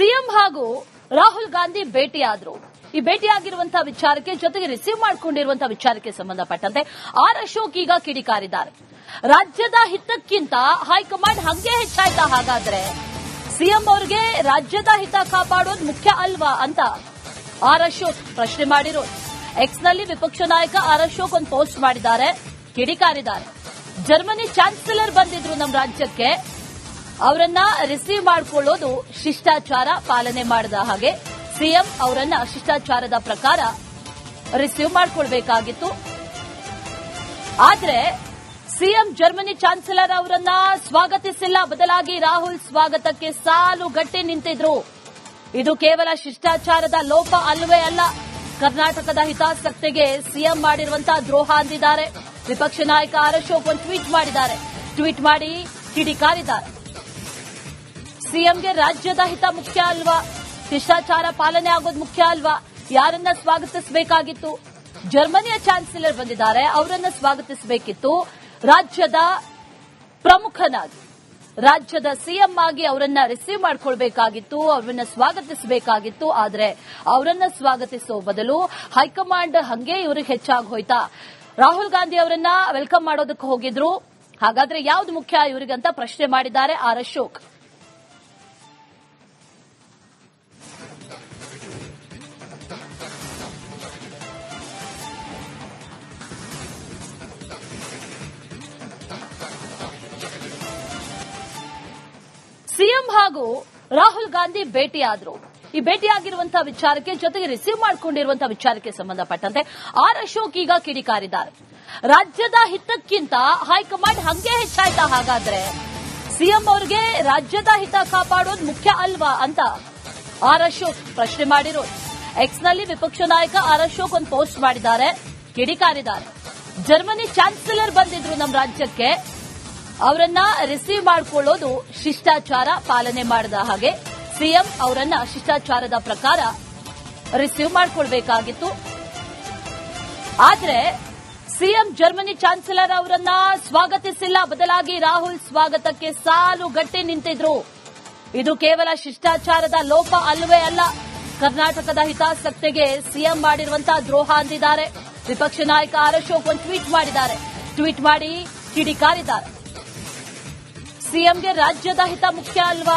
CM ಹಾಗೂ ರಾಹುಲ್ ಗಾಂಧಿ ಭೇಟಿಯಾದ್ರು. ಈ ಭೇಟಿಯಾಗಿರುವಂತಹ ವಿಚಾರಕ್ಕೆ ಜೊತೆಗೆ ರಿಸೀವ್ ಮಾಡಿಕೊಂಡಿರುವಂತಹ ವಿಚಾರಕ್ಕೆ ಸಂಬಂಧಪಟ್ಟಂತೆ ಆರ್ ಅಶೋಕ್ ಈಗ ಕಿಡಿಕಾರಿದ್ದಾರೆ. ರಾಜ್ಯದ ಹಿತಕ್ಕಿಂತ ಹೈಕಮಾಂಡ್ ಹಂಗೆ ಹೆಚ್ಚಾಯ್ತಾ? ಹಾಗಾದ್ರೆ ಸಿಎಂ ಅವರಿಗೆ ರಾಜ್ಯದ ಹಿತ ಕಾಪಾಡೋದು ಮುಖ್ಯ ಅಲ್ವಾ ಅಂತ ಆರ್ ಅಶೋಕ್ ಪ್ರಶ್ನೆ ಮಾಡಿರೋದು. ಎಕ್ಸ್ನಲ್ಲಿ ವಿಪಕ್ಷ ನಾಯಕ ಆರ್ ಅಶೋಕ್ ಒಂದು ಪೋಸ್ಟ್ ಮಾಡಿದ್ದಾರೆ, ಕಿಡಿಕಾರಿದ್ದಾರೆ. ಜರ್ಮನಿ ಚಾನ್ಸಲರ್ ಬಂದಿದ್ರು ನಮ್ಮ ರಾಜ್ಯಕ್ಕೆ, ಅವರನ್ನ ರಿಸೀವ್ ಮಾಡಿಕೊಳ್ಳೋದು ಶಿಷ್ಟಾಚಾರ ಪಾಲನೆ ಮಾಡಿದ ಹಾಗೆ ಸಿಎಂ ಅವರನ್ನ ಶಿಷ್ಟಾಚಾರದ ಪ್ರಕಾರ ರಿಸೀವ್ ಮಾಡಿಕೊಳ್ಬೇಕಾಗಿತ್ತು. ಆದ್ರೆ ಸಿಎಂ ಜರ್ಮನಿ ಚಾನ್ಸಲರ್ ಅವರನ್ನ ಸ್ವಾಗತಿಸಿಲ್ಲ, ಬದಲಾಗಿ ರಾಹುಲ್ ಸ್ವಾಗತಕ್ಕೆ ಸಾಲು ಗಟ್ಟಿ ನಿಂತಿದ್ರು. ಇದು ಕೇವಲ ಶಿಷ್ಟಾಚಾರದ ಲೋಪ ಅಲ್ಲವೇ ಅಲ್ಲ, ಕರ್ನಾಟಕದ ಹಿತಾಸಕ್ತಿಗೆ ಸಿಎಂ ಮಾಡಿರುವಂತಹ ದ್ರೋಹ ಅಂದಿದ್ದಾರೆ. ವಿಪಕ್ಷ ನಾಯಕ ಆರ್ ಅಶೋಕ್ ಒಂದು ಟ್ವೀಟ್ ಮಾಡಿದ್ದಾರೆ. ಟ್ವೀಟ್ ಮಾಡಿ ಕಿಡಿಕಾರಿದ್ದಾರೆ. ಸಿಎಂಗೆ ರಾಜ್ಯದ ಹಿತ ಮುಖ್ಯ ಅಲ್ವಾ? ಶಿಷ್ಟಾಚಾರ ಪಾಲನೆ ಆಗೋದು ಮುಖ್ಯ ಅಲ್ವಾ? ಯಾರನ್ನ ಸ್ವಾಗತಿಸಬೇಕಾಗಿತ್ತು? ಜರ್ಮನಿಯ ಚಾನ್ಸಲರ್ ಬಂದಿದ್ದಾರೆ, ಅವರನ್ನ ಸ್ವಾಗತಿಸಬೇಕಿತ್ತು. ರಾಜ್ಯದ ಪ್ರಮುಖನಾಗಿ, ರಾಜ್ಯದ ಸಿಎಂ ಆಗಿ ಅವರನ್ನ ರಿಸೀವ್ ಮಾಡಿಕೊಳ್ಬೇಕಾಗಿತ್ತು, ಅವರನ್ನ ಸ್ವಾಗತಿಸಬೇಕಾಗಿತ್ತು. ಆದ್ರೆ ಅವರನ್ನ ಸ್ವಾಗತಿಸೋ ಬದಲು ಹೈಕಮಾಂಡ್ ಹಂಗೆ ಇವ್ರಿಗೆ ಹೆಚ್ಚಾಗಿ ಹೋಯ್ತಾ? ರಾಹುಲ್ ಗಾಂಧಿ ಅವರನ್ನ ವೆಲ್ಕಮ್ ಮಾಡೋದಕ್ಕೆ ಹೋಗಿದ್ರು. ಹಾಗಾದ್ರೆ ಯಾವ್ದು ಮುಖ್ಯ ಇವರಿಗಂತ ಪ್ರಶ್ನೆ ಮಾಡಿದ್ದಾರೆ ಆರ್ ಅಶೋಕ್. ಸಿಎಂ ಹಾಗೂ ರಾಹುಲ್ ಗಾಂಧಿ ಭೇಟಿಯಾದ್ರು. ಈ ಭೇಟಿಯಾಗಿರುವಂತಹ ವಿಚಾರಕ್ಕೆ ಜೊತೆಗೆ ರಿಸೀವ್ ಮಾಡಿಕೊಂಡಿರುವಂತಹ ವಿಚಾರಕ್ಕೆ ಸಂಬಂಧಪಟ್ಟಂತೆ ಆರ್ ಅಶೋಕ್ ಈಗ ಕಿಡಿಕಾರಿದ್ದಾರೆ. ರಾಜ್ಯದ ಹಿತಕ್ಕಿಂತ ಹೈಕಮಾಂಡ್ ಹಂಗೆ ಹೆಚ್ಚಾಯ್ತಾ? ಹಾಗಾದ್ರೆ ಸಿಎಂ ಅವರಿಗೆ ರಾಜ್ಯದ ಹಿತ ಕಾಪಾಡೋದು ಮುಖ್ಯ ಅಲ್ವಾ ಅಂತ ಆರ್ ಅಶೋಕ್ ಪ್ರಶ್ನೆ ಮಾಡಿರೋದು. ಎಕ್ಸ್ನಲ್ಲಿ ವಿಪಕ್ಷ ನಾಯಕ ಆರ್ ಅಶೋಕ್ ಒಂದು ಪೋಸ್ಟ್ ಮಾಡಿದ್ದಾರೆ, ಕಿಡಿಕಾರಿದ್ದಾರೆ. ಜರ್ಮನಿ ಚಾನ್ಸಲರ್ ಬಂದಿದ್ರು ನಮ್ಮ ರಾಜ್ಯಕ್ಕೆ, ಅವರನ್ನ ರಿಸೀವ್ ಮಾಡಿಕೊಳ್ಳೋದು ಶಿಷ್ಟಾಚಾರ ಪಾಲನೆ ಮಾಡಿದ ಹಾಗೆ ಸಿಎಂ ಅವರನ್ನ ಶಿಷ್ಟಾಚಾರದ ಪ್ರಕಾರ ರಿಸೀವ್ ಮಾಡಿಕೊಳ್ಬೇಕಾಗಿತ್ತು. ಆದ್ರೆ ಸಿಎಂ ಜರ್ಮನಿ ಚಾನ್ಸಲರ್ ಅವರನ್ನ ಸ್ವಾಗತಿಸಿಲ್ಲ, ಬದಲಾಗಿ ರಾಹುಲ್ ಸ್ವಾಗತಕ್ಕೆ ಸಾಲು ಗಟ್ಟಿ ನಿಂತಿದ್ರು. ಇದು ಕೇವಲ ಶಿಷ್ಟಾಚಾರದ ಲೋಪ ಅಲ್ಲವೇ ಅಲ್ಲ, ಕರ್ನಾಟಕದ ಹಿತಾಸಕ್ತಿಗೆ ಸಿಎಂ ಮಾಡಿರುವಂತಹ ದ್ರೋಹ ಅಂದಿದ್ದಾರೆ. ವಿಪಕ್ಷ ನಾಯಕ ಆರ್ ಅಶೋಕ್ ಒಂದು ಟ್ವೀಟ್ ಮಾಡಿದ್ದಾರೆ. ಟ್ವೀಟ್ ಮಾಡಿ ಕಿಡಿಕಾರಿದ್ದಾರೆ. ಸಿಎಂಗೆ ರಾಜ್ಯದ ಹಿತ ಮುಖ್ಯ ಅಲ್ವಾ?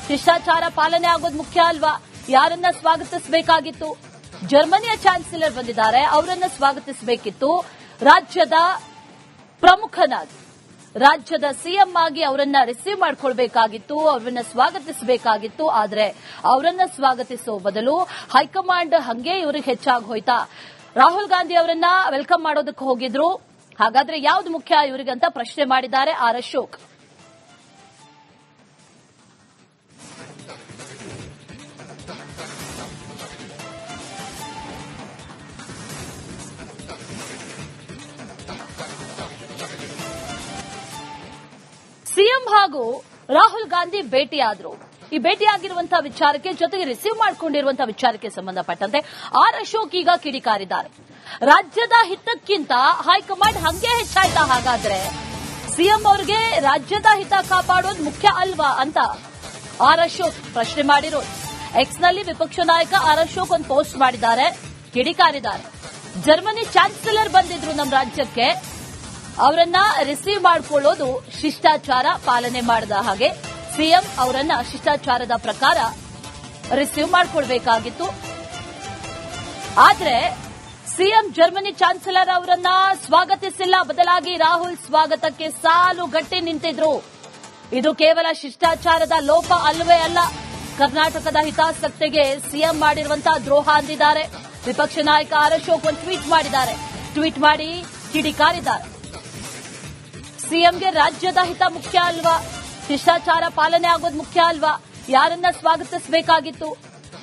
ಶಿಷ್ಟಾಚಾರ ಪಾಲನೆ ಆಗೋದು ಮುಖ್ಯ ಅಲ್ವಾ? ಯಾರನ್ನ ಸ್ವಾಗತಿಸಬೇಕಾಗಿತ್ತು? ಜರ್ಮನಿಯ ಚಾನ್ಸಲರ್ ಬಂದಿದ್ದಾರೆ, ಅವರನ್ನ ಸ್ವಾಗತಿಸಬೇಕಿತ್ತು. ರಾಜ್ಯದ ಪ್ರಮುಖನಾಗಿ, ರಾಜ್ಯದ ಸಿಎಂ ಆಗಿ ಅವರನ್ನ ರಿಸೀವ್ ಮಾಡಿಕೊಳ್ಬೇಕಾಗಿತ್ತು, ಅವರನ್ನ ಸ್ವಾಗತಿಸಬೇಕಾಗಿತ್ತು. ಆದ್ರೆ ಅವರನ್ನ ಸ್ವಾಗತಿಸೋ ಬದಲು ಹೈಕಮಾಂಡ್ ಹಂಗೆ ಇವ್ರಿಗೆ ಹೆಚ್ಚಾಗಿ ಹೋಯ್ತಾ? ರಾಹುಲ್ ಗಾಂಧಿ ಅವರನ್ನ ವೆಲ್ಕಮ್ ಮಾಡೋದಕ್ಕೆ ಹೋಗಿದ್ರು. ಹಾಗಾದ್ರೆ ಯಾವ್ದು ಮುಖ್ಯ ಇವರಿಗಂತ ಪ್ರಶ್ನೆ ಮಾಡಿದ್ದಾರೆ ಆರ್ ಅಶೋಕ್. ಸಿಎಂ ಹಾಗೂ ರಾಹುಲ್ ಗಾಂಧಿ ಭೇಟಿಯಾದ್ರು. ಈ ಭೇಟಿಯಾಗಿರುವಂತಹ ವಿಚಾರಕ್ಕೆ ಜೊತೆಗೆ ರಿಸೀವ್ ಮಾಡಿಕೊಂಡಿರುವಂತಹ ವಿಚಾರಕ್ಕೆ ಸಂಬಂಧಪಟ್ಟಂತೆ ಆರ್ ಅಶೋಕ್ ಈಗ ಕಿಡಿಕಾರಿದ್ದಾರೆ. ರಾಜ್ಯದ ಹಿತಕ್ಕಿಂತ ಹೈಕಮಾಂಡ್ ಹಂಗೆ ಹೆಚ್ಚಾಯ್ತಾ? ಹಾಗಾದ್ರೆ ಸಿಎಂ ಅವರಿಗೆ ರಾಜ್ಯದ ಹಿತ ಕಾಪಾಡೋದು ಮುಖ್ಯ ಅಲ್ವಾ ಅಂತ ಆರ್ ಅಶೋಕ್ ಪ್ರಶ್ನೆ ಮಾಡಿರೋದು. ಎಕ್ಸ್ನಲ್ಲಿ ವಿಪಕ್ಷ ನಾಯಕ ಆರ್ ಅಶೋಕ್ ಒಂದು ಪೋಸ್ಟ್ ಮಾಡಿದ್ದಾರೆ, ಕಿಡಿಕಾರಿದ್ದಾರೆ. ಜರ್ಮನಿ ಚಾನ್ಸಲರ್ ಬಂದಿದ್ರು ನಮ್ಮ ರಾಜ್ಯಕ್ಕೆ, ಅವರನ್ನ ರಿಸೀವ್ ಮಾಡಿಕೊಳ್ಳೋದು ಶಿಷ್ಟಾಚಾರ ಪಾಲನೆ ಮಾಡಿದ ಹಾಗೆ ಸಿಎಂ ಅವರನ್ನ ಶಿಷ್ಟಾಚಾರದ ಪ್ರಕಾರ ರಿಸೀವ್ ಮಾಡಿಕೊಳ್ಬೇಕಾಗಿತ್ತು. ಆದ್ರೆ ಸಿಎಂ ಜರ್ಮನಿ ಚಾನ್ಸಲರ್ ಅವರನ್ನ ಸ್ವಾಗತಿಸಿಲ್ಲ, ಬದಲಾಗಿ ರಾಹುಲ್ ಸ್ವಾಗತಕ್ಕೆ ಸಾಲು ಗಟ್ಟಿ ನಿಂತಿದ್ರು. ಇದು ಕೇವಲ ಶಿಷ್ಟಾಚಾರದ ಲೋಪ ಅಲ್ಲವೇ ಅಲ್ಲ, ಕರ್ನಾಟಕದ ಹಿತಾಸಕ್ತಿಗೆ ಸಿಎಂ ಮಾಡಿರುವಂತಹ ದ್ರೋಹ ಅಂದಿದ್ದಾರೆ. ವಿಪಕ್ಷ ನಾಯಕ ಆರ್ ಅಶೋಕ್ ಒಂದು ಟ್ವೀಟ್ ಮಾಡಿದ್ದಾರೆ. ಟ್ವೀಟ್ ಮಾಡಿ ಕಿಡಿಕಾರಿದ್ದಾರೆ. ಸಿಎಂಗೆ ರಾಜ್ಯದ ಹಿತ ಮುಖ್ಯ ಅಲ್ವಾ? ಶಿಷ್ಟಾಚಾರ ಪಾಲನೆ ಆಗೋದು ಮುಖ್ಯ ಅಲ್ವಾ? ಯಾರನ್ನ ಸ್ವಾಗತಿಸಬೇಕಾಗಿತ್ತು?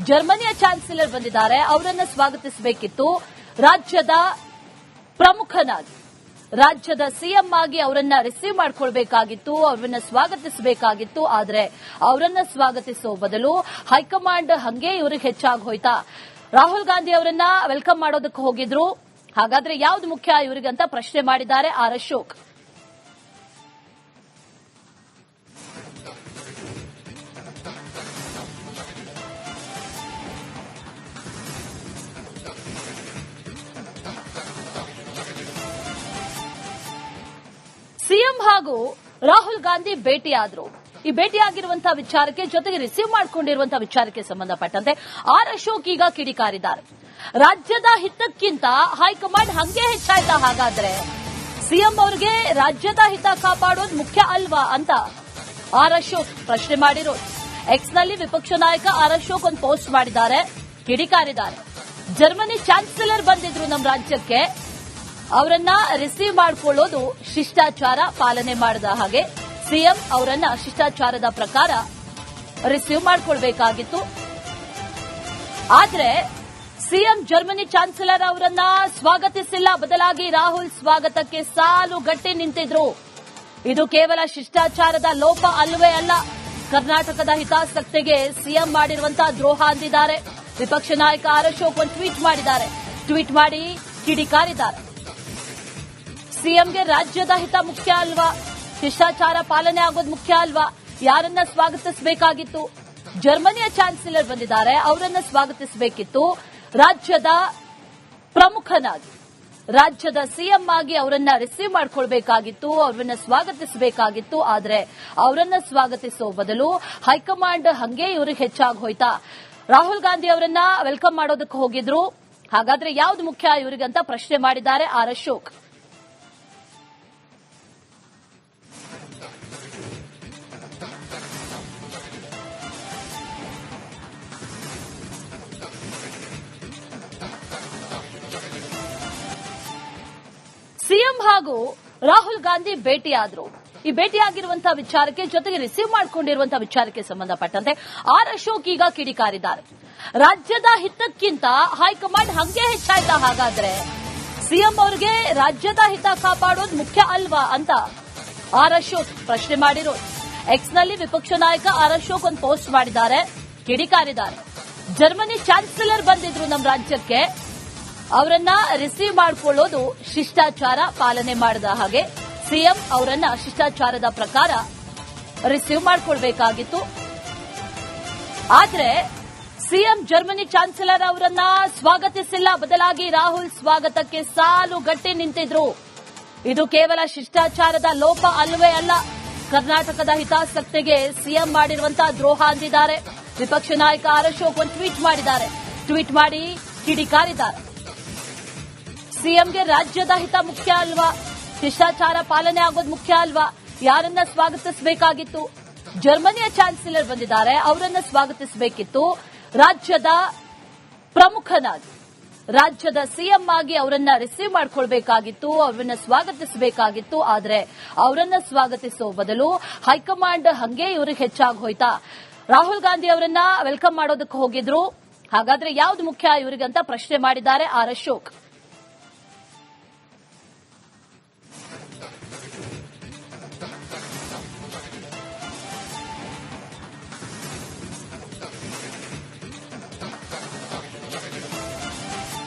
ಜರ್ಮನಿಯ ಚಾನ್ಸಲರ್ ಬಂದಿದ್ದಾರೆ, ಅವರನ್ನ ಸ್ವಾಗತಿಸಬೇಕಿತ್ತು. ರಾಜ್ಯದ ಪ್ರಮುಖನಾಗಿ, ರಾಜ್ಯದ ಸಿಎಂ ಆಗಿ ಅವರನ್ನ ರಿಸೀವ್ ಮಾಡಿಕೊಳ್ಬೇಕಾಗಿತ್ತು, ಅವರನ್ನ ಸ್ವಾಗತಿಸಬೇಕಾಗಿತ್ತು. ಆದ್ರೆ ಅವರನ್ನ ಸ್ವಾಗತಿಸೋ ಬದಲು ಹೈಕಮಾಂಡ್ ಹಂಗೆ ಇವ್ರಿಗೆ ಹೆಚ್ಚಾಗಿ ಹೋಯ್ತಾ? ರಾಹುಲ್ ಗಾಂಧಿ ಅವರನ್ನ ವೆಲ್ಕಮ್ ಮಾಡೋದಕ್ಕೆ ಹೋಗಿದ್ರು. ಹಾಗಾದ್ರೆ ಯಾವ್ದು ಮುಖ್ಯ ಇವರಿಗಂತ ಪ್ರಶ್ನೆ ಮಾಡಿದ್ದಾರೆ ಆರ್ ಅಶೋಕ್. ಸಿಎಂ ಹಾಗೂ ರಾಹುಲ್ ಗಾಂಧಿ ಭೇಟಿಯಾದ್ರು. ಈ ಭೇಟಿಯಾಗಿರುವಂತಹ ವಿಚಾರಕ್ಕೆ ಜೊತೆಗೆ ರಿಸೀವ್ ಮಾಡಿಕೊಂಡಿರುವಂತಹ ವಿಚಾರಕ್ಕೆ ಸಂಬಂಧಪಟ್ಟಂತೆ ಆರ್ ಅಶೋಕ್ ಈಗ ಕಿಡಿಕಾರಿದ್ದಾರೆ. ರಾಜ್ಯದ ಹಿತಕ್ಕಿಂತ ಹೈಕಮಾಂಡ್ ಹಂಗೆ ಹೆಚ್ಚಾಯ್ತಾ? ಹಾಗಾದ್ರೆ ಸಿಎಂ ಅವರಿಗೆ ರಾಜ್ಯದ ಹಿತ ಕಾಪಾಡೋದು ಮುಖ್ಯ ಅಲ್ವಾ ಅಂತ ಆರ್ ಅಶೋಕ್ ಪ್ರಶ್ನೆ ಮಾಡಿರೋದು. ಎಕ್ಸ್ನಲ್ಲಿ ವಿಪಕ್ಷ ನಾಯಕ ಆರ್ ಅಶೋಕ್ ಒಂದು ಪೋಸ್ಟ್ ಮಾಡಿದ್ದಾರೆ, ಕಿಡಿಕಾರಿದ್ದಾರೆ. ಜರ್ಮನಿ ಚಾನ್ಸಲರ್ ಬಂದಿದ್ರು ನಮ್ಮ ರಾಜ್ಯಕ್ಕೆ, ಅವರನ್ನ ರಿಸೀವ್ ಮಾಡಿಕೊಳ್ಳೋದು ಶಿಷ್ಟಾಚಾರ ಪಾಲನೆ ಮಾಡಿದ ಹಾಗೆ ಸಿಎಂ ಅವರನ್ನ ಶಿಷ್ಟಾಚಾರದ ಪ್ರಕಾರ ರಿಸೀವ್ ಮಾಡಿಕೊಳ್ಬೇಕಾಗಿತ್ತು. ಆದ್ರೆ ಸಿಎಂ ಜರ್ಮನಿ ಚಾನ್ಸಲರ್ ಅವರನ್ನ ಸ್ವಾಗತಿಸಿಲ್ಲ, ಬದಲಾಗಿ ರಾಹುಲ್ ಸ್ವಾಗತಕ್ಕೆ ಸಾಲು ಗಟ್ಟಿ ನಿಂತಿದ್ರು. ಇದು ಕೇವಲ ಶಿಷ್ಟಾಚಾರದ ಲೋಪ ಅಲ್ಲವೇ ಅಲ್ಲ, ಕರ್ನಾಟಕದ ಹಿತಾಸಕ್ತಿಗೆ ಸಿಎಂ ಮಾಡಿರುವಂತಹ ದ್ರೋಹ ಅಂದಿದ್ದಾರೆ. ವಿಪಕ್ಷ ನಾಯಕ ಆರ್ ಅಶೋಕ್ ಒಂದು ಟ್ವೀಟ್ ಮಾಡಿದ್ದಾರೆ. ಟ್ವೀಟ್ ಮಾಡಿ ಕಿಡಿಕಾರಿದ್ದಾರೆ. ಸಿಎಂಗೆ ರಾಜ್ಯದ ಹಿತ ಮುಖ್ಯ ಅಲ್ವಾ? ಶಿಷ್ಟಾಚಾರ ಪಾಲನೆ ಆಗೋದು ಮುಖ್ಯ ಅಲ್ವಾ? ಯಾರನ್ನ ಸ್ವಾಗತಿಸಬೇಕಾಗಿತ್ತು? ಜರ್ಮನಿಯ ಚಾನ್ಸಲರ್ ಬಂದಿದ್ದಾರೆ, ಅವರನ್ನ ಸ್ವಾಗತಿಸಬೇಕಿತ್ತು. ರಾಜ್ಯದ ಪ್ರಮುಖನಾಗಿ, ರಾಜ್ಯದ ಸಿಎಂ ಆಗಿ ಅವರನ್ನ ರಿಸೀವ್ ಮಾಡಿಕೊಳ್ಬೇಕಾಗಿತ್ತು, ಅವರನ್ನ ಸ್ವಾಗತಿಸಬೇಕಾಗಿತ್ತು. ಆದ್ರೆ ಅವರನ್ನ ಸ್ವಾಗತಿಸೋ ಬದಲು ಹೈಕಮಾಂಡ್ ಹಂಗೆ ಇವ್ರಿಗೆ ಹೆಚ್ಚಾಗಿ ಹೋಯ್ತಾ? ರಾಹುಲ್ ಗಾಂಧಿ ಅವರನ್ನ ವೆಲ್ಕಮ್ ಮಾಡೋದಕ್ಕೆ ಹೋಗಿದ್ರು. ಹಾಗಾದ್ರೆ ಯಾವ್ದು ಮುಖ್ಯ ಇವರಿಗಂತ ಪ್ರಶ್ನೆ ಮಾಡಿದ್ದಾರೆ ಆರ್ ಅಶೋಕ್. ಸಿಎಂ ಹಾಗೂ ರಾಹುಲ್ ಗಾಂಧಿ ಭೇಟಿಯಾದ್ರು. ಈ ಭೇಟಿಯಾಗಿರುವಂತಹ ವಿಚಾರಕ್ಕೆ ಜೊತೆಗೆ ರಿಸೀವ್ ಮಾಡಿಕೊಂಡಿರುವಂತಹ ವಿಚಾರಕ್ಕೆ ಸಂಬಂಧಪಟ್ಟಂತೆ ಆರ್ ಅಶೋಕ್ ಈಗ ಕಿಡಿಕಾರಿದ್ದಾರೆ. ರಾಜ್ಯದ ಹಿತಕ್ಕಿಂತ ಹೈಕಮಾಂಡ್ ಹಂಗೆ ಹೆಚ್ಚಾಯ್ತಾ? ಹಾಗಾದ್ರೆ ಸಿಎಂ ಅವರಿಗೆ ರಾಜ್ಯದ ಹಿತ ಕಾಪಾಡೋದು ಮುಖ್ಯ ಅಲ್ವಾ ಅಂತ ಆರ್ ಅಶೋಕ್ ಪ್ರಶ್ನೆ ಮಾಡಿರೋದು. ಎಕ್ಸ್ನಲ್ಲಿ ವಿಪಕ್ಷ ನಾಯಕ ಆರ್ ಅಶೋಕ್ ಒಂದು ಪೋಸ್ಟ್ ಮಾಡಿದ್ದಾರೆ, ಕಿಡಿಕಾರಿದ್ದಾರೆ. ಜರ್ಮನಿ ಚಾನ್ಸಲರ್ ಬಂದಿದ್ರು ನಮ್ಮ ರಾಜ್ಯಕ್ಕೆ, ಅವರನ್ನ ರಿಸೀವ್ ಮಾಡಿಕೊಳ್ಳೋದು ಶಿಷ್ಟಾಚಾರ ಪಾಲನೆ ಮಾಡಿದ ಹಾಗೆ ಸಿಎಂ ಅವರನ್ನ ಶಿಷ್ಟಾಚಾರದ ಪ್ರಕಾರ ರಿಸೀವ್ ಮಾಡಿಕೊಳ್ಬೇಕಾಗಿತ್ತು. ಆದ್ರೆ ಸಿಎಂ ಜರ್ಮನಿ ಚಾನ್ಸಲರ್ ಅವರನ್ನ ಸ್ವಾಗತಿಸಿಲ್ಲ, ಬದಲಾಗಿ ರಾಹುಲ್ ಸ್ವಾಗತಕ್ಕೆ ಸಾಲು ಗಟ್ಟಿ ನಿಂತಿದ್ರು. ಇದು ಕೇವಲ ಶಿಷ್ಟಾಚಾರದ ಲೋಪ ಅಲ್ಲವೇ ಅಲ್ಲ, ಕರ್ನಾಟಕದ ಹಿತಾಸಕ್ತಿಗೆ ಸಿಎಂ ಮಾಡಿರುವಂತಹ ದ್ರೋಹ ಅಂದಿದ್ದಾರೆ. ವಿಪಕ್ಷ ನಾಯಕ ಆರ್ ಅಶೋಕ್ ಒಂದು ಟ್ವೀಟ್ ಮಾಡಿದ್ದಾರೆ. ಟ್ವೀಟ್ ಮಾಡಿ ಕಿಡಿಕಾರಿದ್ದಾರೆ. ಸಿಎಂಗೆ ರಾಜ್ಯದ ಹಿತ ಮುಖ್ಯ ಅಲ್ವಾ? ಶಿಷ್ಟಾಚಾರ ಪಾಲನೆ ಆಗೋದು ಮುಖ್ಯ ಅಲ್ವಾ? ಯಾರನ್ನ ಸ್ವಾಗತಿಸಬೇಕಾಗಿತ್ತು? ಜರ್ಮನಿಯ ಚಾನ್ಸಲರ್ ಬಂದಿದ್ದಾರೆ, ಅವರನ್ನ ಸ್ವಾಗತಿಸಬೇಕಿತ್ತು. ರಾಜ್ಯದ ಪ್ರಮುಖನಾಗಿ, ರಾಜ್ಯದ ಸಿಎಂ ಆಗಿ ಅವರನ್ನ ರಿಸೀವ್ ಮಾಡಿಕೊಳ್ಬೇಕಾಗಿತ್ತು, ಅವರನ್ನ ಸ್ವಾಗತಿಸಬೇಕಾಗಿತ್ತು. ಆದ್ರೆ ಅವರನ್ನ ಸ್ವಾಗತಿಸೋ ಬದಲು ಹೈಕಮಾಂಡ್ ಹಂಗೆ ಇವ್ರಿಗೆ ಹೆಚ್ಚಾಗಿ ಹೋಯ್ತಾ? ರಾಹುಲ್ ಗಾಂಧಿ ಅವರನ್ನ ವೆಲ್ಕಮ್ ಮಾಡೋದಕ್ಕೆ ಹೋಗಿದ್ರು. ಹಾಗಾದ್ರೆ ಯಾವ್ದು ಮುಖ್ಯ ಇವರಿಗಂತ ಪ್ರಶ್ನೆ ಮಾಡಿದ್ದಾರೆ ಆರ್ ಅಶೋಕ್.